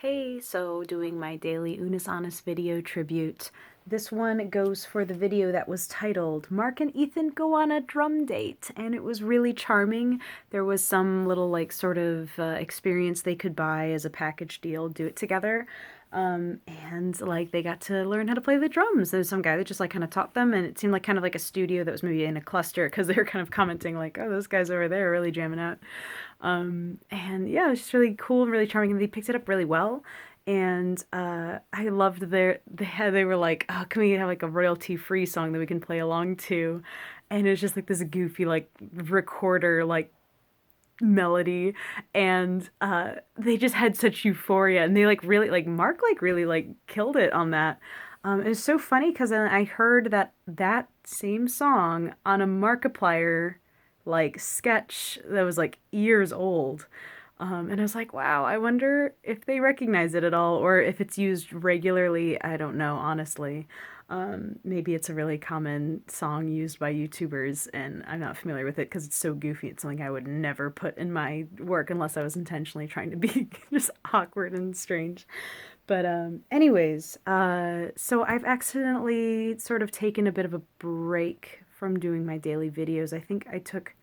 Hey, so doing my daily Unis Honest video tribute. This one goes for the video that was titled Mark and Ethan Go on a Drum Date, and it was really charming. There was some little sort of experience they could buy as a package deal, do it together. And they got to learn how to play the drums. There was some guy that just kind of taught them, and it seemed like kind of like a studio that was maybe in a cluster because they were kind of commenting like, oh, those guys over there are really jamming out. And yeah, it was just really cool and really charming, and they picked it up really well. And I loved they were like, oh, can we have a royalty free song that we can play along to? And it was just this goofy recorder melody, and they just had such euphoria, and they really Mark really killed it on that. It was so funny because then I heard that same song on a Markiplier sketch that was years old. And I was like, wow, I wonder if they recognize it at all or if it's used regularly. I don't know, honestly. Maybe it's a really common song used by YouTubers, and I'm not familiar with it because it's so goofy. It's something I would never put in my work unless I was intentionally trying to be just awkward and strange. But anyways, so I've accidentally sort of taken a bit of a break from doing my daily videos. I think I took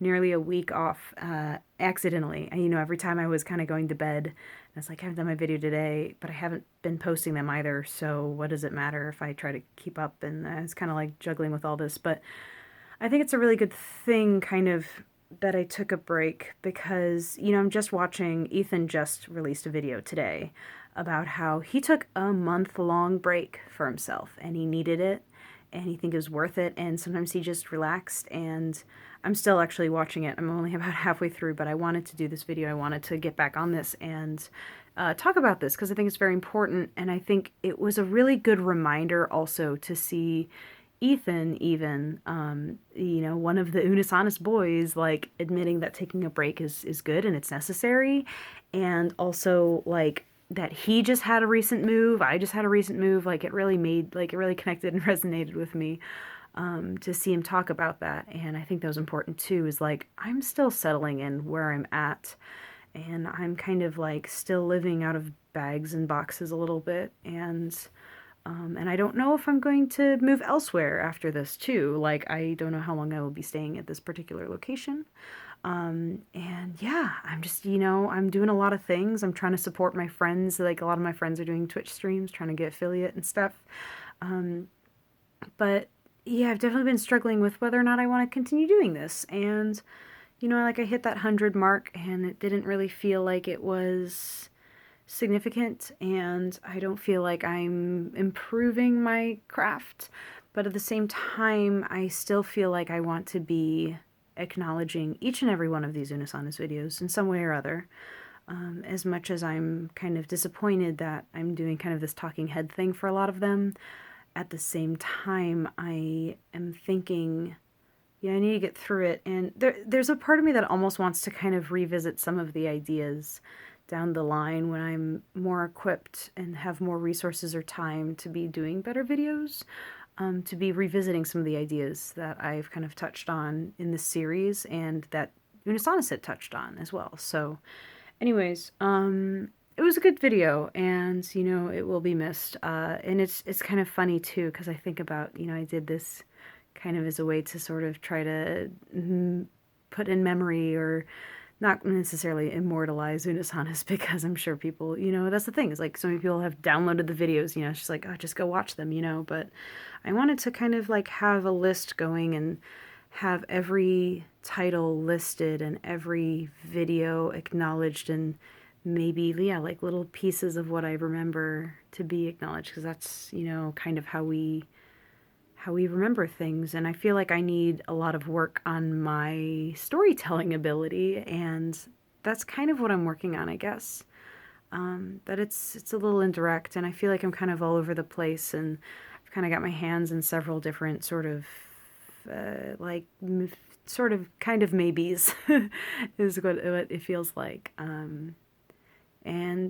nearly a week off accidentally. Every time I was kind of going to bed, I was like, I haven't done my video today, but I haven't been posting them either, so what does it matter if I try to keep up? And I was kind of juggling with all this, but I think it's a really good thing kind of that I took a break because, I'm just watching, Ethan just released a video today about how he took a month-long break for himself and he needed it and he think it was worth it, and sometimes he just relaxed. And I'm still actually watching it. I'm only about halfway through, but I wanted to do this video. I wanted to get back on this and talk about this because I think it's very important, and I think it was a really good reminder also to see Ethan even, one of the Unis Honest boys, admitting that taking a break is good and it's necessary, and also that he just had a recent move, I just had a recent move, it really connected and resonated with me, to see him talk about that. And I think that was important too, is I'm still settling in where I'm at, and I'm kind of still living out of bags and boxes a little bit, and I don't know if I'm going to move elsewhere after this too. I don't know how long I will be staying at this particular location. And yeah, I'm just, I'm doing a lot of things. I'm trying to support my friends. A lot of my friends are doing Twitch streams, trying to get affiliate and stuff. But yeah, I've definitely been struggling with whether or not I want to continue doing this. And, I hit that 100 mark and it didn't really feel like it was significant, and I don't feel like I'm improving my craft, but at the same time I still feel like I want to be acknowledging each and every one of these Unis Honest videos in some way or other, as much as I'm kind of disappointed that I'm doing kind of this talking head thing for a lot of them. At the same time, I am thinking, yeah, I need to get through it, and there's a part of me that almost wants to kind of revisit some of the ideas down the line when I'm more equipped and have more resources or time to be doing better videos, to be revisiting some of the ideas that I've kind of touched on in this series and that Unis Honest had touched on as well. So anyways, it was a good video, and it will be missed. And it's kind of funny too because I think about, I did this kind of as a way to sort of try to put in memory, or not necessarily immortalize Unis Honest, because I'm sure people, that's the thing, is so many people have downloaded the videos, it's just oh, just go watch them, but I wanted to kind of have a list going and have every title listed and every video acknowledged, and maybe, yeah, little pieces of what I remember to be acknowledged, because that's, kind of how we remember things. And I feel like I need a lot of work on my storytelling ability, and that's kind of what I'm working on, I guess. But it's a little indirect, and I feel like I'm kind of all over the place, and I've kind of got my hands in several different sort of kind of maybes is what it feels like. And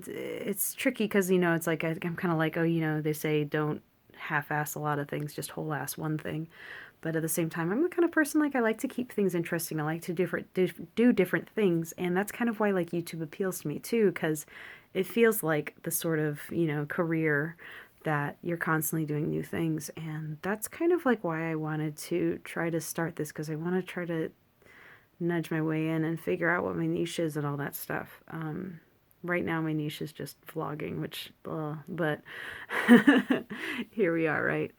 it's tricky because, it's I'm kind of oh, they say don't half-ass a lot of things, just whole-ass one thing. But at the same time, I'm the kind of person, like, I like to keep things interesting. I like to do different things. And that's kind of why, like, YouTube appeals to me too, because it feels like the sort of, you know, career that you're constantly doing new things. And that's kind of like why I wanted to try to start this, because I want to try to nudge my way in and figure out what my niche is and all that stuff. Right now my niche is just vlogging, which, but here we are, right?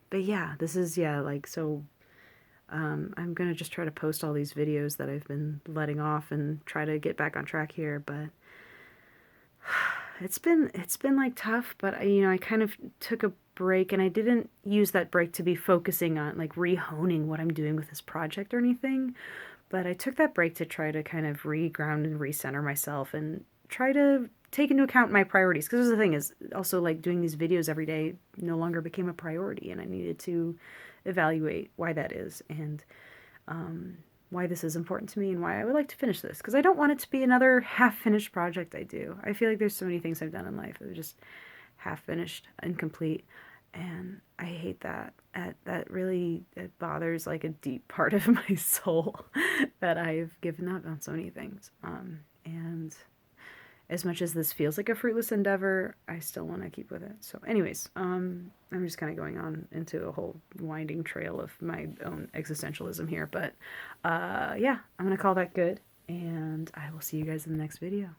But yeah, this is, yeah, like, so, I'm gonna just try to post all these videos that I've been letting off and try to get back on track here, but it's been like tough, but you know, I kind of took a break, and I didn't use that break to be focusing on like rehoning what I'm doing with this project or anything. But I took that break to try to kind of reground and recenter myself and try to take into account my priorities. Because the thing is, also, like, doing these videos every day no longer became a priority, and I needed to evaluate why that is, and why this is important to me, and why I would like to finish this. Because I don't want it to be another half-finished project I do. I feel like there's so many things I've done in life that are just half-finished, incomplete, and I hate that. That really, it bothers, like, a deep part of my soul that I've given up on so many things. And as much as this feels like a fruitless endeavor, I still want to keep with it. So anyways, I'm just kind of going on into a whole winding trail of my own existentialism here. But yeah, I'm going to call that good. And I will see you guys in the next video.